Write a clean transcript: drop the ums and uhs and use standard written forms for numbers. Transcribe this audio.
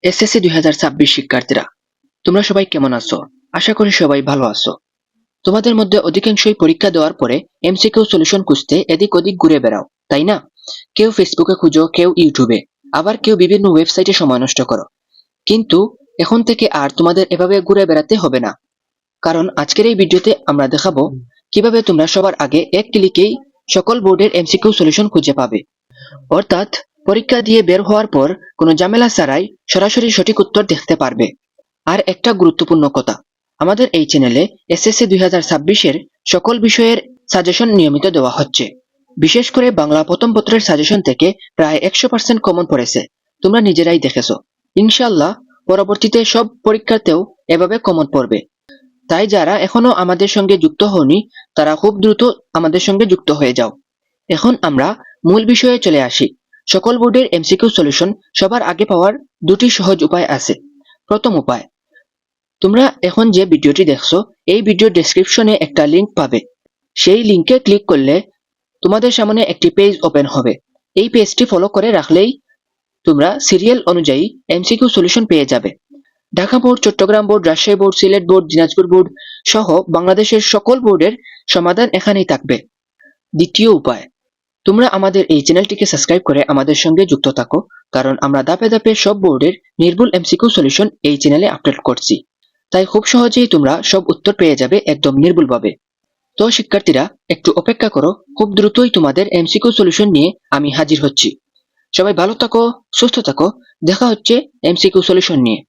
SSC 2026 শিক্ষার্থীরা, তোমরা সবাই কেমন আছো? আশা করি সবাই ভালো আছো। তোমাদের মধ্যে অধিকাংশই পরীক্ষা দেওয়ার পরে এমসিকিউ সলিউশন খুঁজতে এদিক ওদিক ঘুরে বেড়াও, তাই না? কেউ ফেসবুকে খুঁজো, কেউ ইউটিউবে, আবার কেউ বিভিন্ন ওয়েবসাইটে সময় নষ্ট করো। কিন্তু এখন থেকে আর তোমাদের এভাবে ঘুরে বেড়াতে হবে না, কারণ আজকের এই ভিডিওতে আমরা দেখাবো কিভাবে তোমরা সবার আগে এক ক্লিকেই সকল বোর্ডের এমসিকিউ সলিউশন খুঁজে পাবে। অর্থাৎ পরীক্ষা দিয়ে বের হওয়ার পর কোনো ঝামেলা ছাড়াই সরাসরি সঠিক উত্তর দেখতে পারবে। আর একটা গুরুত্বপূর্ণ কথা, আমাদের এই চ্যানেলে এসএসসি 2026-এর সকল বিষয়ের সাজেশন নিয়মিত দেওয়া হচ্ছে। বিশেষ করে বাংলা প্রথম পত্রের সাজেশন থেকে প্রায় 100% কমন পড়েছে, তোমরা নিজেরাই দেখেছো। ইনশাআল্লাহ পরবর্তীতে সব পরীক্ষাতেও এভাবে কমন পড়বে। তাই যারা এখনো আমাদের সঙ্গে যুক্ত হওনি, তারা খুব দ্রুত আমাদের সঙ্গে যুক্ত হয়ে যাও। এখন আমরা মূল বিষয়ে চলে আসি। সকল বোর্ডের এমসিকিউ সলিউশন সবার আগে পাওয়ার দুটি সহজ উপায় আছে। প্রথম উপায়, তোমরা এখন যে ভিডিওটি দেখছো, এই ভিডিওর ডেসক্রিপশনে একটা লিংক পাবে। সেই লিংকে ক্লিক করলে তোমাদের সামনে একটি পেজ ওপেন হবে। এই পেজটি ফলো করে রাখলেই তোমরা সিরিয়াল অনুযায়ী এমসিকিউ সলিউশন পেয়ে যাবে। Dhaka board, Chattogram board, Rajshahi board, Sylhet board, Dinajpur board সহ বাংলাদেশের সকল বোর্ডের সমাধান এখানেই থাকবে। দ্বিতীয় উপায়, তোমরা আমাদের এই চ্যানেলটিকে সাবস্ক্রাইব করে আমাদের সঙ্গে যুক্ত থাকো, কারণ আমরা ধাপে ধাপে সব বোর্ডের নির্ভুল এমসিকিউ সলিউশন এই চ্যানেলে আপলোড করছি। তাই খুব সহজেই তোমরা সব উত্তর পেয়ে যাবে একদম নির্ভুলভাবে। তো শিক্ষার্থীরা, একটু অপেক্ষা করো, খুব দ্রুতই তোমাদের এমসিকিউ সলিউশন নিয়ে আমি হাজির হচ্ছি। সবাই ভালো থাকো, সুস্থ থাকো, দেখা হচ্ছে এমসিকিউ সলিউশন নিয়ে।